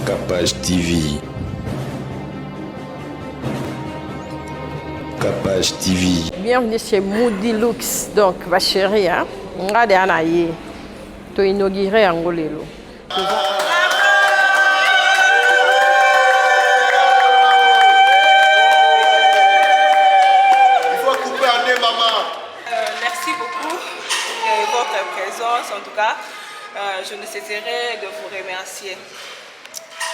Capage TV. Capage TV. Bienvenue chez Moody Lux. Donc, ma chérie, hein, on va aller te inaugurer en Golelo. Il faut couper un nez, maman. Merci beaucoup de votre présence. En tout cas, je ne cesserai de vous remercier.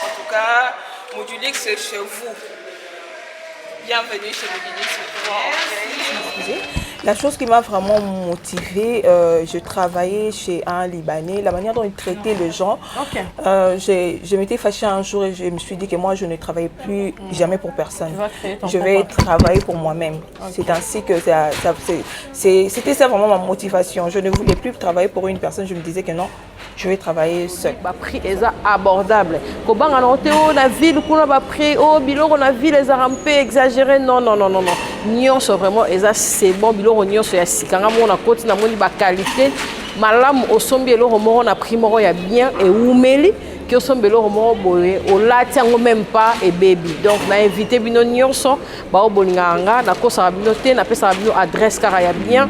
En tout cas, Modulix, c'est chez vous. Bienvenue chez Modulix. La chose qui m'a vraiment motivée, je travaillais chez un Libanais, la manière dont il traitait les gens. Je m'étais fâchée un jour et je me suis dit que moi, je ne travaillais plus jamais pour personne. Je vais travailler pour moi-même. C'est ainsi que c'était ça vraiment ma motivation. Je ne voulais plus travailler pour une personne, je me disais que non, je vais travailler seul. Le prix est abordable. Quand on a la ville, on a prix, au bilan, on a ville, les rampés exagérés. Non. Nyon, c'est vraiment, c'est bon, bilan, on y est. Quand on a côté, on a qualité. Malam, au sommet, on a pris, on a bien, et oumeli, qui au sommet, on a bolé, au latin, on même pas, et baby. Donc, on a invité, bino, nyon, so, bah, au bolinganga, na ko sa binoté, na pe sa bino adresse, car il y a bien.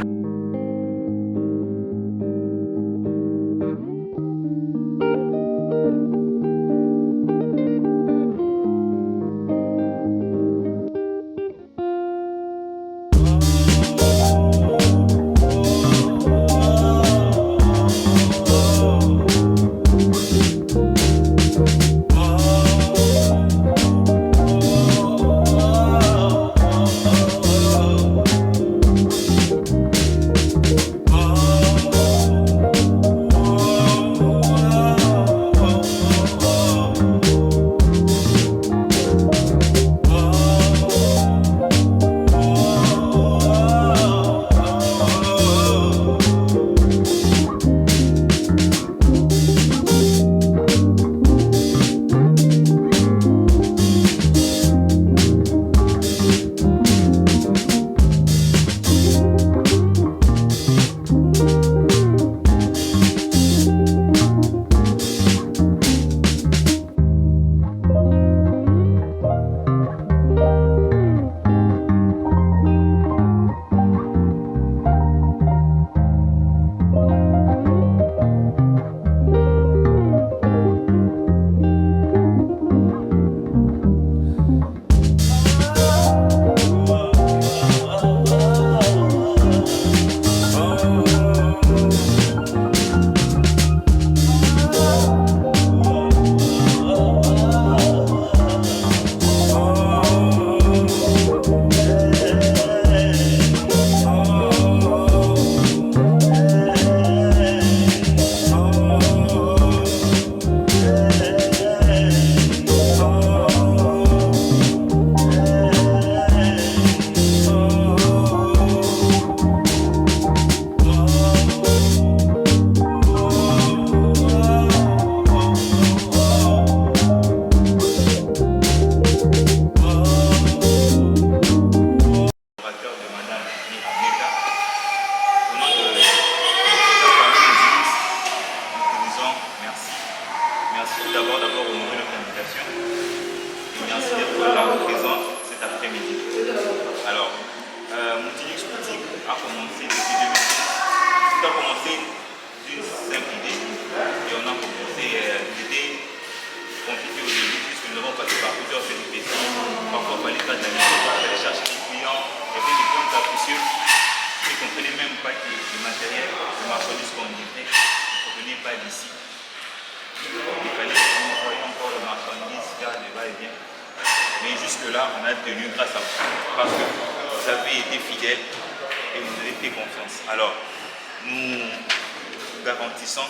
Mais jusque-là, on a tenu grâce à vous. Parce que vous avez été fidèles et vous avez fait confiance. Alors, nous garantissons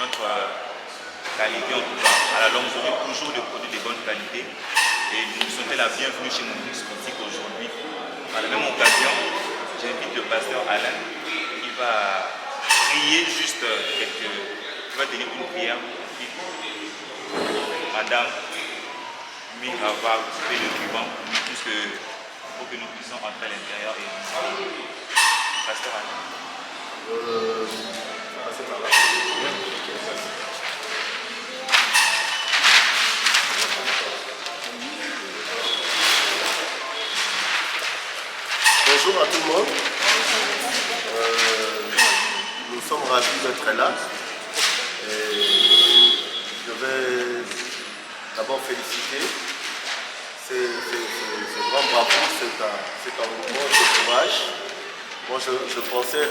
notre qualité, en tout cas. À la longue, vous aurez toujours des produits de bonne qualité. Et nous vous souhaitons la bienvenue chez Modulix Boutique aujourd'hui. À la même occasion, j'invite le pasteur Alain qui va prier juste quelques... qui va tenir une prière. Madame va couper le ruban, puisque pour que nous puissions entrer à l'intérieur et visiter. Pasteur Alain. Bonjour à tout le monde. Nous sommes ravis d'être là. Et je vais d'abord féliciter ces grands bravos, cet engouement, ce courage. Moi, je pensais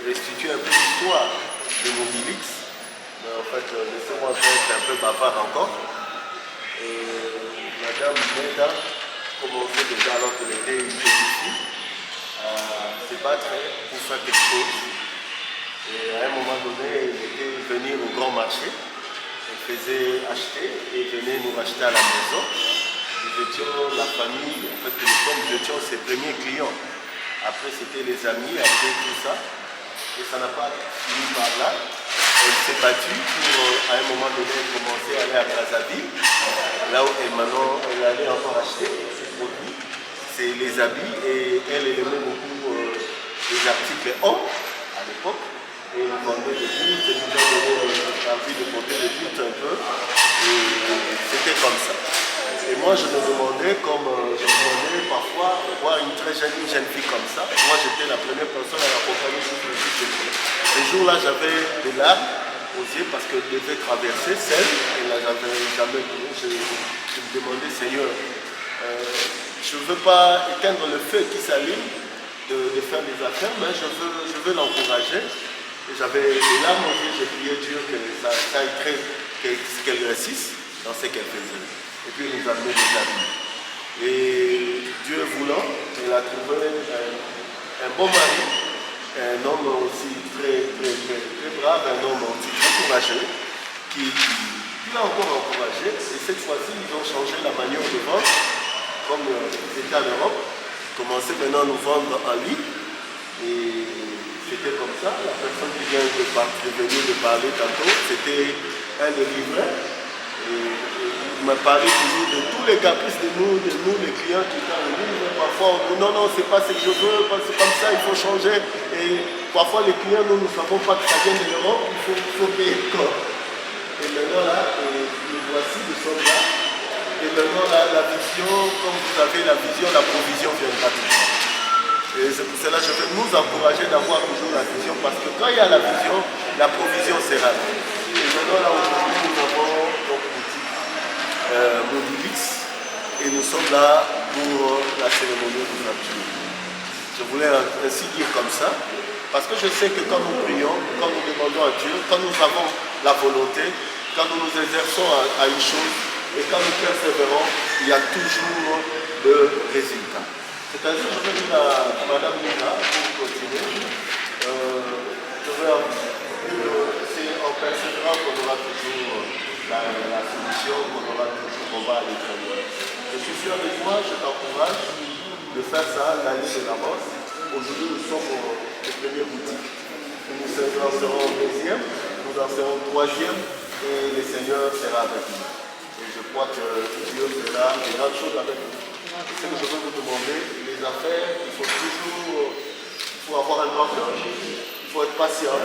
restituer un peu l'histoire de Mobilix. Mais en fait, laissez-moi être un peu bavard encore. Madame Meda commençait déjà alors qu'elle était une petite fille à se battre pour faire quelque chose. Et à un moment donné, elle était venue au grand marché. Elle faisait acheter et venait nous racheter à la maison. Nous étions la famille, en fait, nous étions ses premiers clients. Après, c'était les amis, après tout ça. Et ça n'a pas fini par là. Elle s'est battue pour, à un moment donné, commencer à aller à Brazzaville, là où elle allait encore acheter ses produits. C'est les habits et elle aimait beaucoup les articles hommes à l'époque. Et elle vendait des boots, elle nous a donné envie de porter des boots un peu. Et c'était comme ça. Et moi, je me demandais parfois voir une très jeune fille comme ça. Moi, j'étais la première personne à l'accompagner sur le site de vie. Ce jour-là, j'avais des larmes aux yeux parce qu'elle devait traverser seule. Et là, j'avais jamais voulu. Je me demandais, Seigneur, je ne veux pas éteindre le feu qui s'allume de faire des affaires, mais je veux l'encourager. Et j'avais des larmes aux yeux, j'ai prié Dieu que ça qu'elle réussisse dans ce qu'elle faisait. Et puis il nous a amené des amis. Et Dieu voulant, il a trouvé un bon mari, un homme aussi très brave, un homme aussi très courageux, qui l'a encore encouragé. Et cette fois-ci, ils ont changé la manière de vendre, comme ils étaient en Europe. Ils commençaient maintenant à nous vendre en ligne. Et c'était comme ça. La personne qui vient de venir de parler tantôt, c'était un des livreurs. Il m'a parlé toujours de tous les caprices de nous les clients qui étaient en ligne. Parfois, on dit non, c'est pas ce que je veux, c'est comme ça, il faut changer. Et parfois, les clients, nous ne savons pas que ça vient de l'Europe, il faut payer le corps. Et maintenant, là, nous voici, nous sommes là. Et maintenant, là, la vision, comme vous savez, la vision, la provision viendra toujours. Et c'est pour cela que je veux nous encourager d'avoir toujours la vision, parce que quand il y a la vision, la provision sera là. Et maintenant, là, aujourd'hui, nous avons donc Mobilix, et nous sommes là pour la cérémonie d'ouverture. Je voulais ainsi dire comme ça, parce que je sais que quand nous prions, quand nous demandons à Dieu, quand nous avons la volonté, quand nous nous exerçons à une chose, et quand nous persévérons, il y a toujours le résultat. C'est-à-dire, je vais dire à Madame Nina, pour continuer, c'est en persévérant qu'on aura toujours la solution, qu'on va aller très loin. Je suis sûr avec moi, je t'encourage de faire ça l'année de l'avance. Aujourd'hui, nous sommes aux premières boutiques. Nous en serons au deuxième, nous en serons au troisième, et le Seigneur sera avec nous. Et je crois que Dieu fera des grandes choses avec nous. Ce que je veux vous demander, les affaires, il faut avoir un grand cœur. Il faut être patient.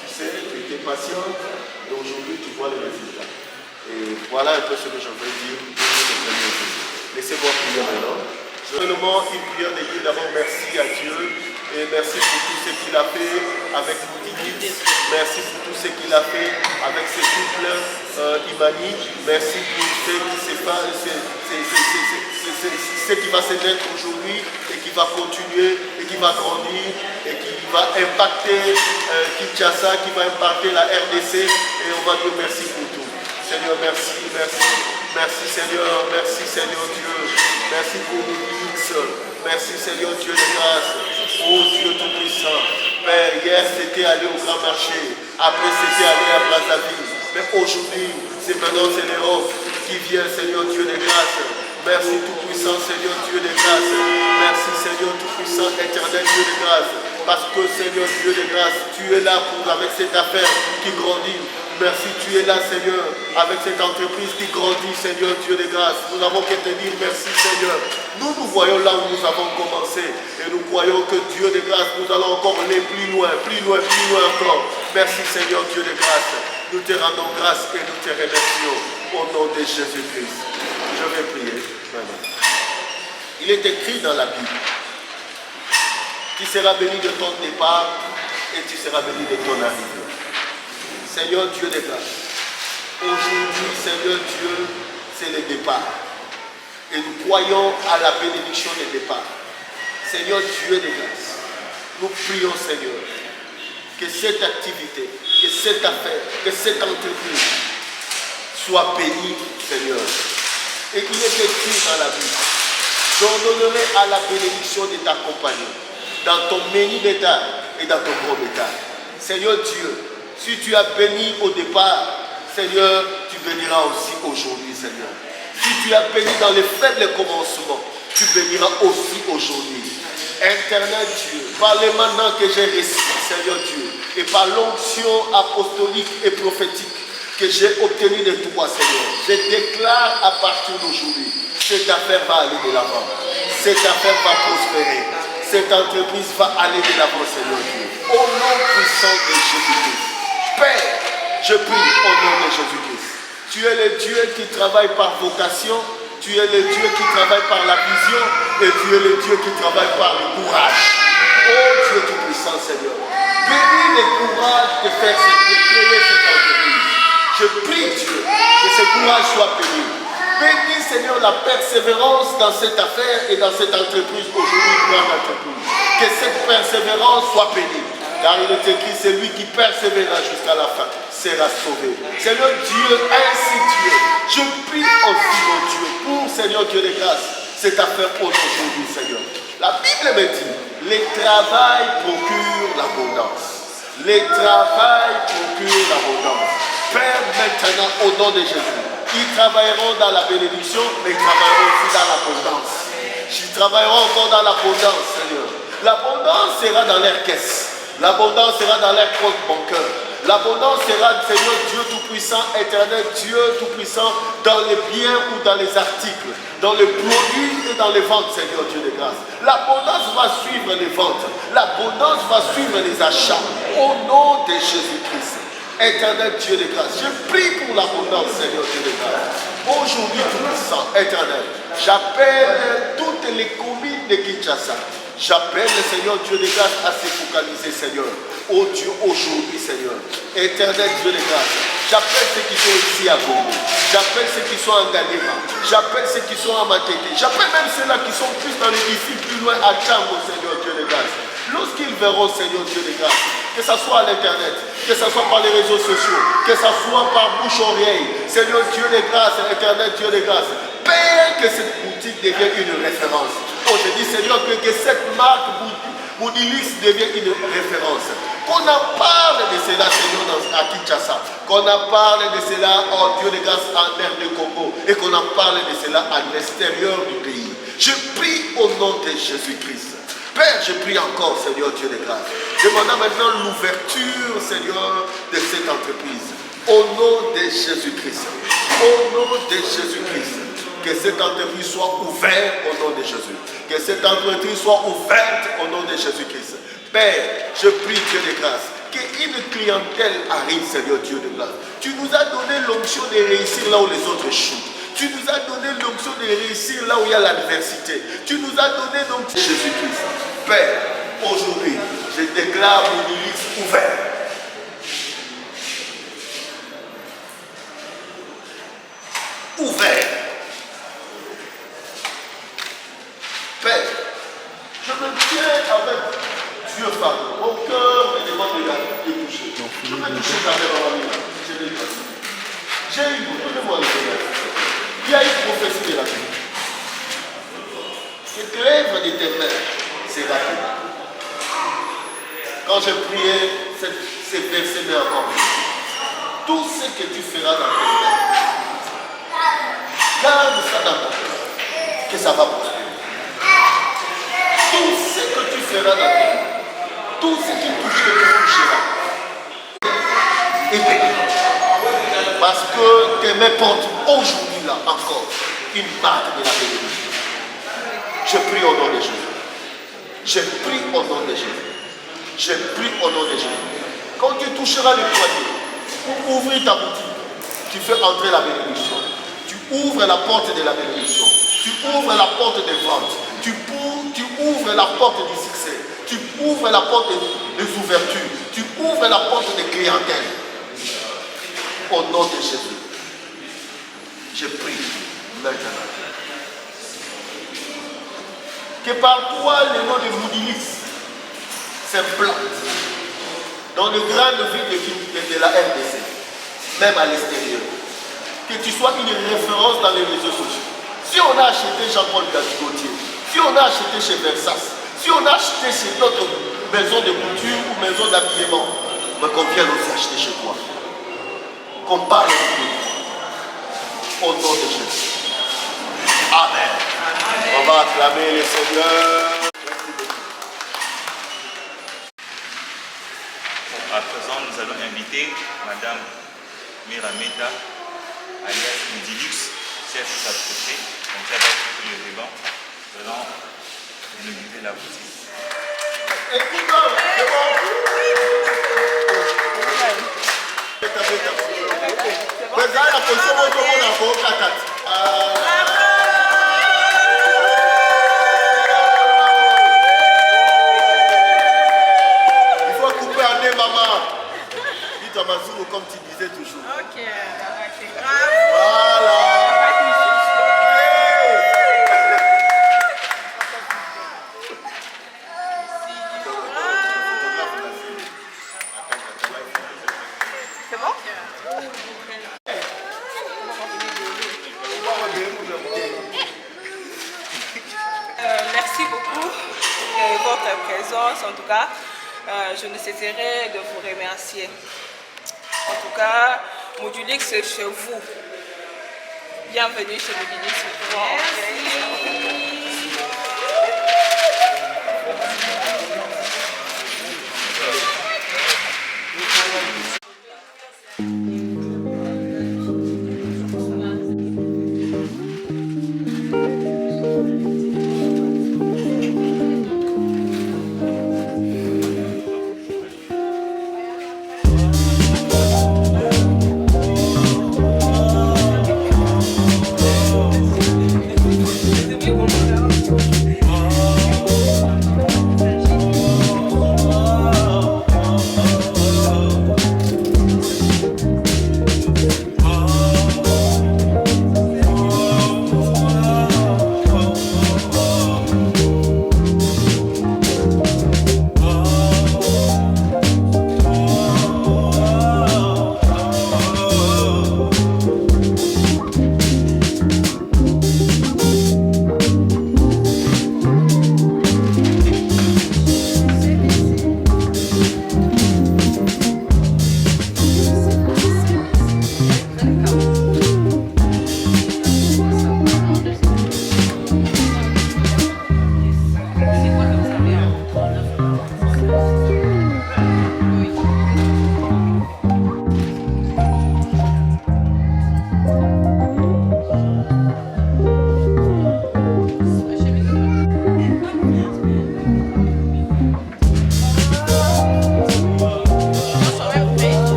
Tu sais, tu étais patient, et aujourd'hui tu vois les résultats. Et voilà un peu ce que je veux dire pour le premier jour. Laissez-moi prier maintenant. Seulement une prière de Dieu, d'abord merci à Dieu et merci pour tout ce qu'il a fait avec Mobilix. Merci pour tout ce qu'il a fait avec ses couples Imani. Merci pour ce qui va se naître aujourd'hui et qui va continuer et qui va grandir et qui va impacter Kinshasa, qui va impacter la RDC, et on va dire merci pour tout. Seigneur, merci Seigneur, merci Seigneur Dieu, merci pour Mobilix, merci Seigneur Dieu de grâce, oh Dieu Tout-Puissant. Père, hier c'était aller au grand marché, après c'était aller à Brazzaville, mais aujourd'hui, c'est l'Europe qui vient, Seigneur Dieu de grâce. Merci Tout-Puissant, Seigneur Dieu de grâce, merci Seigneur Tout-Puissant, éternel Dieu de grâce, parce que Seigneur Dieu de grâce, tu es là pour avec cette affaire qui grandit. Merci, tu es là, Seigneur, avec cette entreprise qui grandit, Seigneur Dieu de grâce. Nous n'avons qu'à te dire merci, Seieur. Nous voyons là où nous avons commencé et nous croyons que Dieu de grâce, nous allons encore aller plus loin encore. Merci, Seigneur Dieu de grâce. Nous te rendons grâce et nous te remercions au nom de Jésus-Christ. Je vais prier maintenant. Il est écrit dans la Bible Tu seras béni de ton départ et tu seras béni de ton arrivée. Seigneur Dieu des grâces, aujourd'hui, Seigneur Dieu, c'est le départ. Et nous croyons à la bénédiction des départs. Seigneur Dieu des grâces, nous prions, Seigneur, que cette activité, que cette affaire, que cette entreprise soit bénie, Seigneur. Et il est écrit dans la Bible, j'ordonnerai à la bénédiction de t'accompagner dans ton béni bétail et dans ton gros bétail. Seigneur Dieu, si tu as béni au départ, Seigneur, tu béniras aussi aujourd'hui, Seigneur. Si tu as béni dans les faibles commencements, tu béniras aussi aujourd'hui. Éternel Dieu, par les mandats que j'ai reçus, Seigneur Dieu, et par l'onction apostolique et prophétique que j'ai obtenue de toi, Seigneur, je déclare à partir d'aujourd'hui, cette affaire va aller de l'avant. Cette affaire va prospérer. Cette entreprise va aller de l'avant, Seigneur Dieu. Au nom puissant de Jésus-Christ. Père, je prie au nom de Jésus-Christ. Tu es le Dieu qui travaille par vocation. Tu es le Dieu qui travaille par la vision. Et tu es le Dieu qui travaille par le courage. Oh Dieu tout-puissant, Seigneur. Bénis le courage de faire de créer cette entreprise. Je prie Dieu que ce courage soit béni. Bénis Seigneur la persévérance dans cette affaire et dans cette entreprise aujourd'hui, une grande entreprise. Que cette persévérance soit bénie. Car il est écrit, celui qui persévérera jusqu'à la fin sera sauvé. Seigneur Dieu, ainsi Dieu, je prie aussi mon Dieu pour Seigneur Dieu de grâce, cette affaire aujourd'hui Seigneur. La Bible me dit, le travail procure l'abondance. Le travail procure l'abondance. Père, maintenant au nom de Jésus, ils travailleront dans la bénédiction, mais ils travailleront aussi dans l'abondance. Ils travailleront encore dans l'abondance, Seigneur. L'abondance sera dans leur caisse. L'abondance sera dans leur compte bancaire. L'abondance sera, Seigneur Dieu Tout-Puissant, éternel Dieu Tout-Puissant, dans les biens ou dans les articles, dans les produits et dans les ventes, Seigneur Dieu de grâce. L'abondance va suivre les ventes. L'abondance va suivre les achats. Au nom de Jésus-Christ. Éternel Dieu de grâce, je prie pour l'abondance, Seigneur Dieu de grâce. Aujourd'hui, Tout-Puissant, éternel, j'appelle toutes les communes de Kinshasa. J'appelle le Seigneur Dieu de grâce à se focaliser, Seigneur. Oh Dieu, aujourd'hui, Seigneur. Éternel Dieu de grâce. J'appelle ceux qui sont ici à Gombe. J'appelle ceux qui sont en Galema. J'appelle ceux qui sont à Matete. J'appelle même ceux-là qui sont plus dans les disciples, plus loin à Tchango, Seigneur Dieu de grâce. Lorsqu'ils verront, Seigneur Dieu de grâce, que ce soit à l'internet, que ce soit par les réseaux sociaux, que ce soit par bouche-oreille, Seigneur Dieu de grâce, éternel Dieu de grâce, Père, que cette boutique devienne une référence. Oh, je dis, Seigneur, que cette marque Moudilix devienne une référence. Qu'on en parle de cela, Seigneur, à Kinshasa. Qu'on en parle de cela, oh Dieu de grâce, en mer de Congo. Et qu'on en parle de cela à l'extérieur du pays. Je prie au nom de Jésus-Christ. Père, je prie encore, Seigneur Dieu de grâce. Demandons maintenant l'ouverture, Seigneur, de cette entreprise. Au nom de Jésus-Christ. Au nom de Jésus-Christ. Que cette entreprise soit ouverte au nom de Jésus. Que cette entreprise soit ouverte au nom de Jésus-Christ. Père, je prie Dieu de grâce. Qu'une clientèle arrive, Seigneur Dieu de grâce. Tu nous as donné l'onction de réussir là où les autres échouent. Tu nous as donné l'onction de réussir là où il y a l'adversité. Tu nous as donné donc Jésus-Christ. Père, aujourd'hui, je déclare mon église ouverte. Ouvert. Père, je me tiens avec Dieu Père. Mon cœur me demande de toucher. Je vais toucher ta mère en famille. Je l'ai passé. J'ai eu beaucoup de mois de Seigneur. Il y a une prophétie de la vie. Que l'œuvre de tes mains sera faite. Quand je priais ces versets de encore, tout ce que tu feras dans tes mains, garde ça dans ton cœur, que ça va prospérer. Tout ce que tu feras dans tes mains, tout ce qui touche, que tu toucheras, est béni. Parce que tes mains portent aujourd'hui là encore une marque de la bénédiction. Je prie au nom de Jésus. Je prie au nom de Jésus. Je prie au nom de Jésus. Quand tu toucheras le poignet pour ouvrir ta boutique, tu fais entrer la bénédiction. Tu ouvres la porte de la bénédiction. Tu ouvres la porte des ventes. Tu ouvres la porte du succès. Tu ouvres la porte des ouvertures. Tu ouvres la porte des clientèles. Au nom de Jésus. Je prie maintenant. Que par toi, le nom de Moudilix s'implante dans les grandes villes de la RDC, même à l'extérieur. Que tu sois une référence dans les réseaux sociaux. Si on a acheté Jean-Paul Gauthier, si on a acheté chez Versace, si on a acheté chez d'autres maisons de couture ou maisons d'habillement, mais qu'on vienne aussi acheter chez toi. Qu'on parle de toi. Au nom de Jésus. Amen. On va acclamer le Seigneur. À présent, nous allons inviter Madame Mirameta, alias Moudilux, chef s'approcher. Donc, ça va couper le ruban. Nous allons inaugurer la boutique. Écoute-moi, c'est bon. Vous avez la position où tout le monde a encore 4. Il faut couper un nez, maman. Dites à Mazou comme tu disais toujours. Ok. Voilà. C'est bon? Merci beaucoup de votre présence. En tout cas, je ne cesserai de vous remercier. En tout cas, Moudilix, c'est chez vous. Bienvenue chez Moudilix.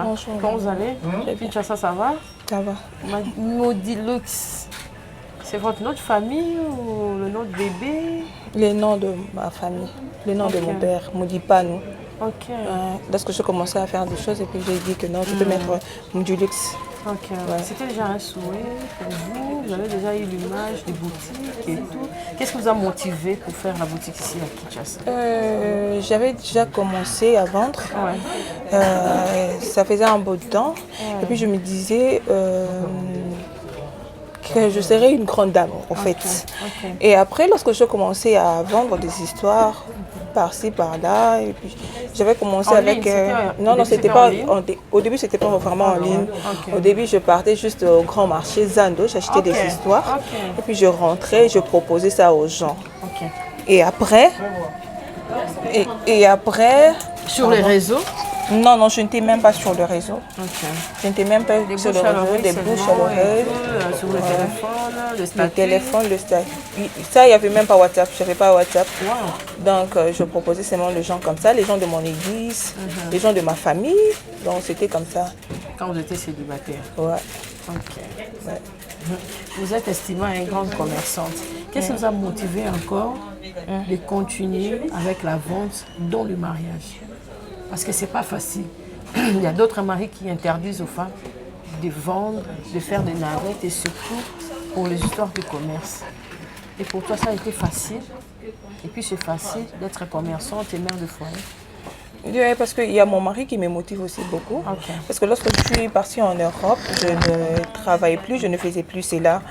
Bonjour. Comment vous allez? Kinshasa, ça va? Ça va. Moudilux, c'est votre nom de famille ou le nom de bébé? Le nom de ma famille, le nom de mon père, Moudipano. Ok. Lorsque je commençais à faire des choses et puis j'ai dit que non, je peux mettre Moudilux. Ok. Ouais. C'était déjà un souhait pour vous? Vous avez déjà eu l'image des boutiques et tout. Qu'est-ce qui vous a motivé pour faire la boutique ici à Kinshasa? J'avais déjà commencé à vendre. Ouais. Ça faisait un beau temps. Ouais. Et puis je me disais que je serais une grande dame, en fait. Et après, lorsque je commençais à vendre des histoires par-ci, par-là, et puis j'avais commencé avec... non, c'était pas... Au début, c'était pas vraiment en ligne. Au début, je partais juste au grand marché Zando, j'achetais des histoires. Et puis, je rentrais, je proposais ça aux gens. Et après... Et après... Sur les réseaux? Non, non, je n'étais même pas sur le réseau. Je n'étais même pas sur le réseau, des bouches à l'oreille. Sur le téléphone, le statut. Le téléphone, le statut. Ça, il n'y avait même pas WhatsApp. Je n'avais pas WhatsApp. Donc, je proposais seulement les gens comme ça, les gens de mon église, les gens de ma famille. Donc, c'était comme ça. Quand vous étiez célibataire? Ouais. Ok. Vous êtes estimée une grande commerçante. Qu'est-ce qui vous a motivé encore de continuer avec la vente dans le mariage? Parce que ce n'est pas facile. Il y a d'autres maris qui interdisent aux femmes de vendre, de faire des navettes et surtout pour les histoires de commerce. Et pour toi, ça a été facile. Et puis c'est facile d'être commerçante et mère de foyer. Oui, parce qu'il y a mon mari qui me motive aussi beaucoup. Parce que lorsque je suis partie en Europe, je ne travaillais plus, je ne faisais plus cela.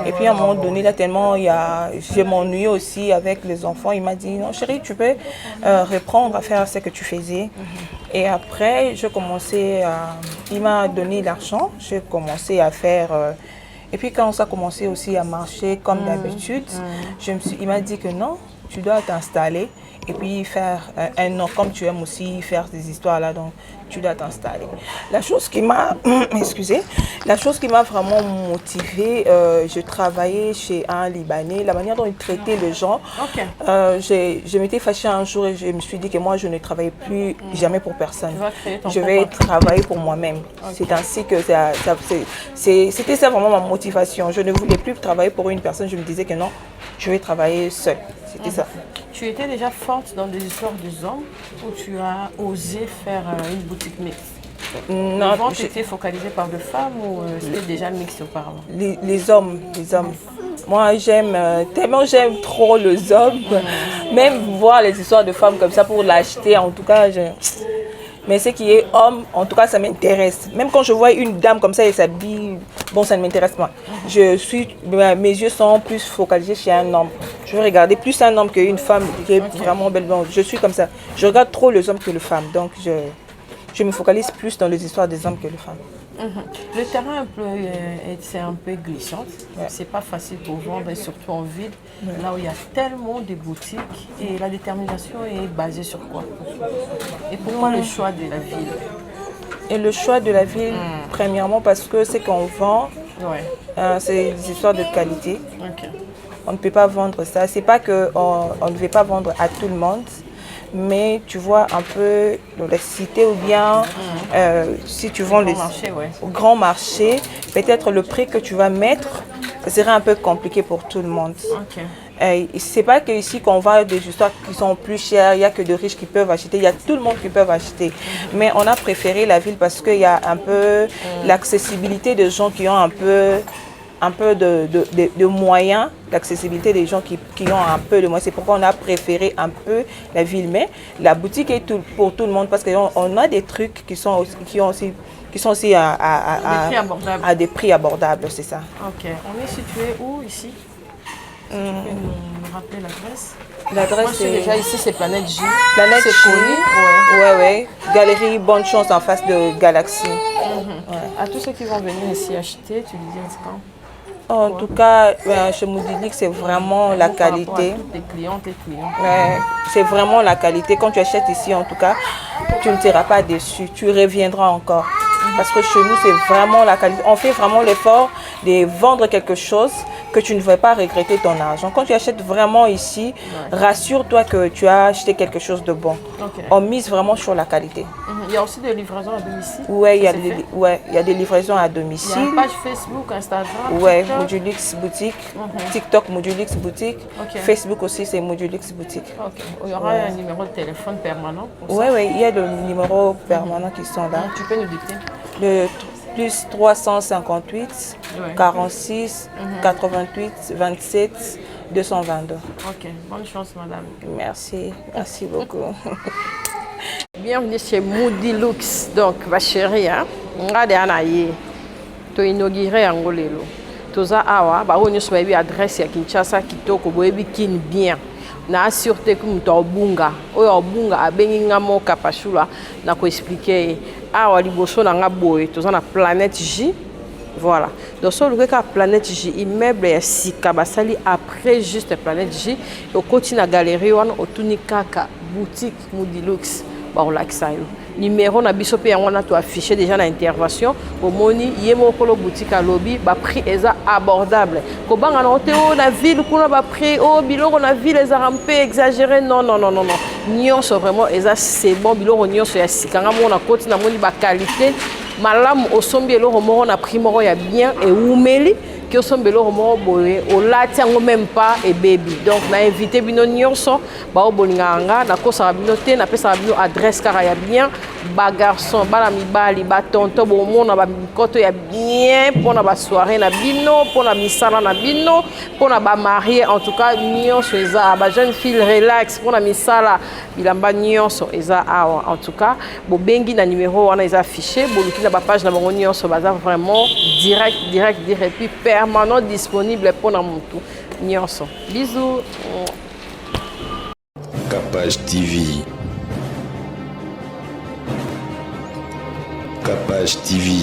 Et puis à un moment donné, là, tellement je m'ennuyais aussi avec les enfants. Il m'a dit, non chérie, tu peux reprendre à faire ce que tu faisais. Et après, il m'a donné l'argent, j'ai commencé à faire... et puis quand ça a commencé aussi à marcher comme d'habitude, il m'a dit que non, tu dois t'installer. Et puis faire un nom, comme tu aimes aussi faire des histoires là, donc tu dois t'installer. La chose qui m'a, la chose qui m'a vraiment motivée, je travaillais chez un Libanais, la manière dont il traitait les gens. Je m'étais fâchée un jour et je me suis dit que moi je ne travaillais plus jamais pour personne. Je vais travailler pour moi-même. C'est ainsi que c'était ça vraiment ma motivation. Je ne voulais plus travailler pour une personne, je me disais que non, je vais travailler seule. C'était ça. Tu étais déjà forte dans des histoires des hommes ou tu as osé faire une boutique mixte? Non, la vente était focalisée par des femmes ou c'était déjà mixte auparavant? Les hommes. Moi, tellement j'aime trop les hommes. Même voir les histoires de femmes comme ça pour l'acheter, en tout cas, mais ce qui est homme, en tout cas, ça m'intéresse. Même quand je vois une dame comme ça et s'habille, bon, ça ne m'intéresse pas. Mes yeux sont plus focalisés chez un homme. Je veux regarder plus un homme qu'une femme qui est vraiment belle. Donc, je suis comme ça. Je regarde trop les hommes que les femmes. Donc, je me focalise plus dans les histoires des hommes que les femmes. Le terrain c'est un peu glissant. C'est pas facile pour vendre, et surtout en ville, là où il y a tellement de boutiques. Et la détermination est basée sur quoi? Et pourquoi le choix de la ville? Et le choix de la ville, premièrement, parce que ce qu'on vend, c'est des histoires de qualité. On ne peut pas vendre ça. C'est pas qu'on ne veut pas vendre à tout le monde. Mais tu vois un peu dans la cité ou bien si tu vends au grand marché, peut-être le prix que tu vas mettre, ça serait un peu compliqué pour tout le monde. C'est pas qu'ici qu'on va des histoires qui sont plus chères, il n'y a que de riches qui peuvent acheter, il y a tout le monde qui peut acheter. Mais on a préféré la ville parce qu'il y a un peu l'accessibilité des gens qui ont un peu de moyens, l'accessibilité des gens qui ont un peu de moyens. C'est pourquoi on a préféré un peu la ville. Mais la boutique est pour tout le monde parce qu'on a des trucs qui sont aussi à des prix abordables, c'est ça. Ok. On est situé où ici? Tu peux nous rappeler l'adresse? L'adresse c'est déjà ici, c'est Planète J. Planète J. Ouais. Galerie Bonne Chance en face de Galaxy. À tous ceux qui vont venir ici acheter, tu dis quand? En tout cas, chez Moudilix, c'est vraiment la qualité. Tes clientes et clients. C'est vraiment la qualité. Quand tu achètes ici, en tout cas, tu ne seras pas déçu. Tu reviendras encore. Parce que chez nous, c'est vraiment la qualité. On fait vraiment l'effort de vendre quelque chose que tu ne vas pas regretter ton argent. Quand tu achètes vraiment ici, rassure-toi que tu as acheté quelque chose de bon. On mise vraiment sur la qualité. Il y a aussi des livraisons à domicile? Oui, il y a des livraisons à domicile. Il y a une page Facebook, Instagram, Oui, Modulix Boutique, TikTok Modulix Boutique, Facebook aussi c'est Modulix Boutique. Il y aura un numéro de téléphone permanent pour ça? Oui, il y a le numéro permanent qui sont là. Tu peux nous dicter? Le plus 358 46 88 27 222. Ok, bonne chance madame. Merci beaucoup. Bienvenue chez Moudilux. Donc, ma chérie, on a inauguré en Golelo. toza awa ba onyo so bi adresse ya Kinshasa kitoko boyebi kin bien na sûreté que muto obunga oyo obunga abengi ngamo kapashula na ko expliquer awa liboso na nga boye toza na Planète J. Voilà. Donc, sur le cas Planète J, immeuble est sika basali après juste Planète J. Au côté na galerie on otunikaka boutique Moodilux ba relaxa yo. Numéro na biso pe on a tout affiché déjà na intervention. Au moni yemo kolo boutique à lobby ba prix eza abordable. Ko banga na hôtel na ville kuna ba prix o biloko na ville eza rampé exagéré non. Nyonso vraiment eza c'est bon biloko nyonso ya sika ngamo na côté na moni ba qualité malamu osombi eloko moko na prix moko ya bien et umeli ki osombi eloko moko boye olati yango même pas et baby. Donc na invité bino nyonso ba obolinga nga na kosaka bino te na pesa bino adresse kara ya bien ba garçon bana mibali ba tonto bo mona ba mikoto ya bien pona ba soirée na bino pona misala na bino pona ba marié en tout cas nyonso eza ba jeune fille relax pona misala bilamba nyonso eza awa en tout cas bo bengi na numéro wana eza affiché bo luki na ba page na bango nyonso baza vraiment direct et puis permanent disponible pona mutu nyonso. Bisous. Capage TV. Capage TV.